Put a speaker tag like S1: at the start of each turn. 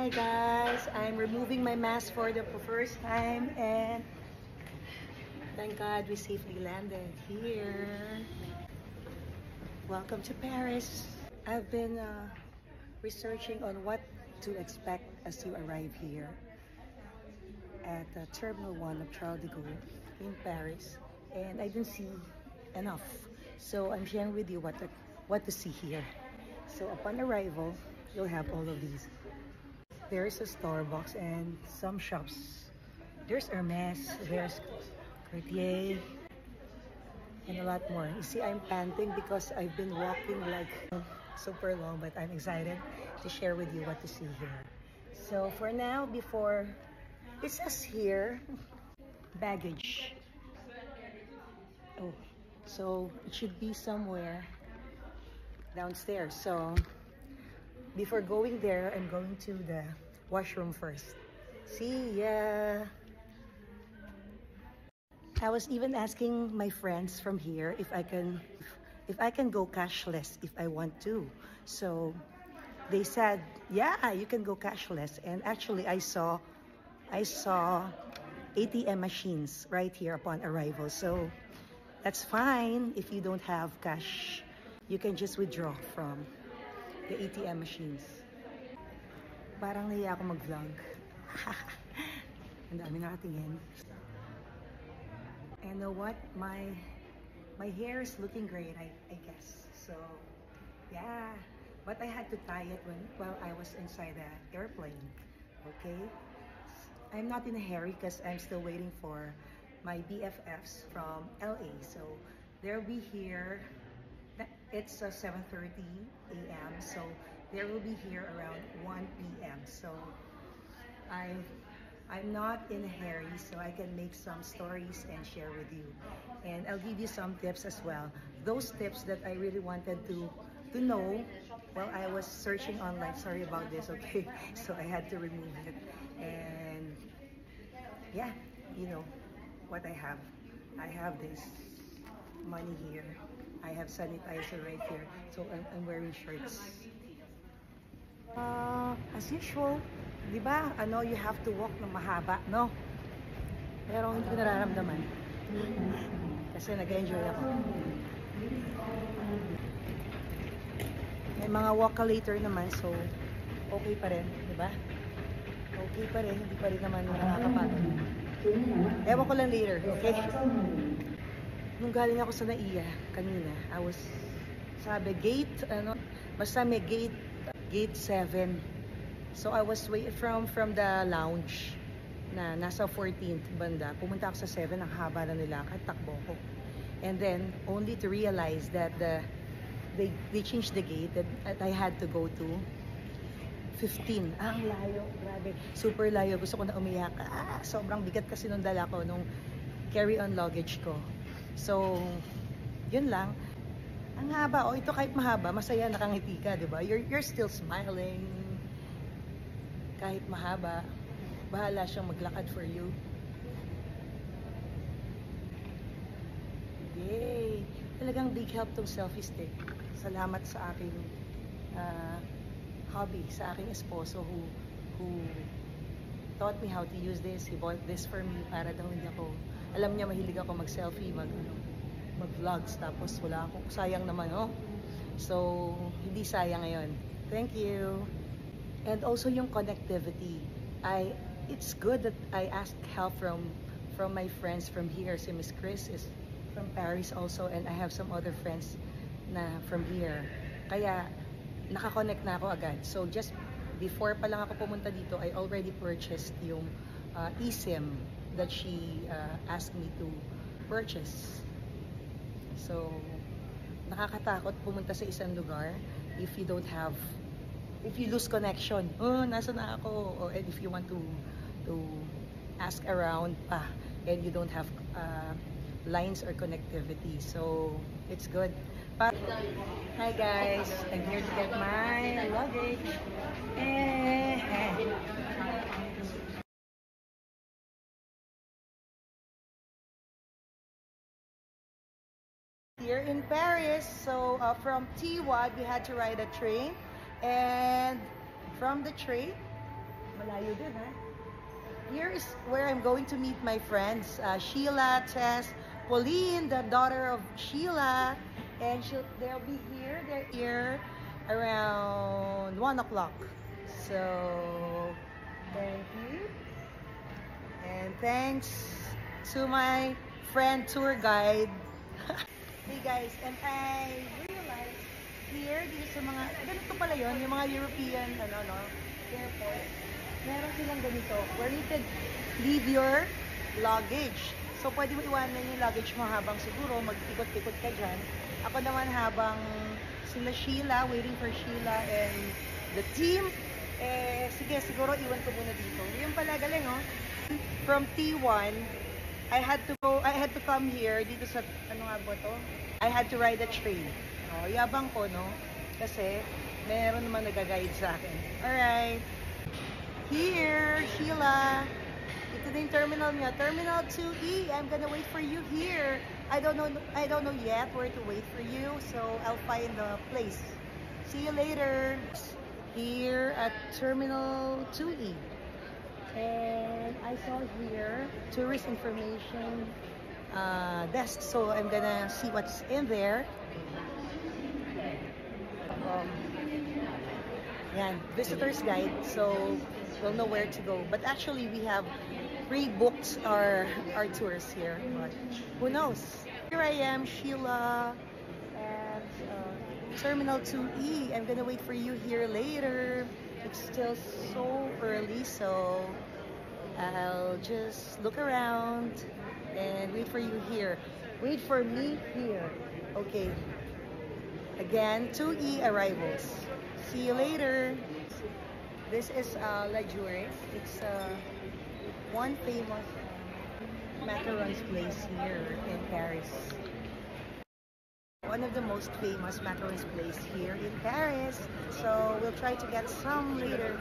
S1: Hi guys, I'm removing my mask for the first time and thank God we safely landed here. Welcome to Paris. I've been researching on what to expect as you arrive here at Terminal 1 of Charles de Gaulle in Paris, and I didn't see enough. So I'm sharing with you what to see here. So upon arrival, you'll have all of these. There's a Starbucks and some shops. There's Hermes, there's Cartier, and a lot more. You see, I'm panting because I've been walking like super long, but I'm excited to share with you what to see here. So for now, before it says here, baggage. Oh, so it should be somewhere downstairs. So before going there, I'm going to the washroom first. See ya! I was even asking my friends from here if I can go cashless if I want to. So they said, yeah, you can go cashless. And actually I saw ATM machines right here upon arrival. So that's fine if you don't have cash. You can just withdraw from the ATM machines. Parang nahiya ako mag-vlog. Ang dami nakatingin. And know what? My hair is looking great, I guess. So, yeah. But I had to tie it while I was inside the airplane. Okay? I'm not in a hurry because I'm still waiting for my BFFs from LA. So, they'll be here. It's 7:30 a.m. So they will be here around 1 p.m. So I'm not in a hurry, so I can make some stories and share with you. And I'll give you some tips as well. Those tips that I really wanted to know while I was searching online. Sorry about this, okay? So I had to remove it. And yeah, you know what I have. I have this money here. I have sanitizer right here. So I'm wearing shirts. As usual, di ba? You have to walk ng mahaba, no? Pero hindi ko nararamdaman. Kasi nag-enjoy ako. May mga walk-a-later naman, so okay pa rin, di ba? Okay pa rin, hindi pa rin naman nakakapagod. Ewan ko lang later, okay? Nung galing ako sa NAIA kanina, sabi gate, basta may gate 7. So I was waiting from the lounge na nasa 14th banda. Pumunta ako sa 7, ang haba na nilakad, takbo ko. And then only to realize that they changed the gate that I had to go to 15. Ang layo, grabe. Super layo. Gusto ko na umiyak. Sobrang bigat kasi nung dala ko, nung carry-on luggage ko. So, yun lang. Ang haba. Ito kahit mahaba, masaya, nakangiti ka, di ba? You're still smiling. Kahit mahaba, bahala siyang maglakad for you. Yay! Talagang big help tong selfie stick. Salamat sa aking hobby, sa aking esposo who taught me how to use this. He bought this for me para daw hindi ako, alam niya mahilig ako mag-selfie, mag-vlogs, tapos wala ako, sayang naman, oh. So, hindi sayang ngayon. Thank you. And also yung connectivity. It's good that I asked help from my friends from here. Si Miss Chris is from Paris also, and I have some other friends na from here. Kaya, nakakonect na ako agad. So, just before pa lang ako pumunta dito, I already purchased yung eSIM that she asked me to purchase. So, nakakatakot pumunta sa isang lugar if you lose connection. Nasa na ako? And if you want to ask around pa and you don't have lines or connectivity. So, it's good. Hi guys, I'm here to get my luggage. Here in Paris, so from T1 we had to ride a train, and from the train malayo din, ha? Here is where I'm going to meet my friends. Sheila, Tess, Pauline, the daughter of Sheila. And they'll be here. They're here around 1 o'clock. So, thank you. And thanks to my friend tour guide. Hey guys, and I realized here, dito sa mga, ganito pala yun, yung mga European, airports, meron silang ganito, where you can leave your luggage. So, pwede mo iwanan yung luggage mo habang siguro mag-ikot-ikot ka dyan. Ako naman habang sila Sheila, waiting for Sheila and the team, sige, siguro iwan ko muna dito. Yung pala, galing, oh. From T1, I had to come here, dito sa, ano nga ba to? I had to ride a train. Oh, yabang ko, no? Kasi, meron naman nag-guide sa akin. Alright. Here, Sheila. Ito na yung terminal niya. Terminal 2E. I'm gonna wait for you here. I don't know yet where to wait for you, so I'll find the place. See you later. Here at Terminal 2E. And I saw here tourist information desk, so I'm gonna see what's in there. Yan, visitor's guide, so we'll know where to go. But actually, we have pre-booked our tours here. But who knows? Here I am, Sheila, at Terminal 2E. I'm gonna wait for you here later. It's still so early, so I'll just look around and wait for you here. Wait for me here. Okay. Again, 2E arrivals. See you later. This is La Jure. It's one famous macarons place here in Paris. One of the most famous macarons place here in Paris. So we'll try to get some later.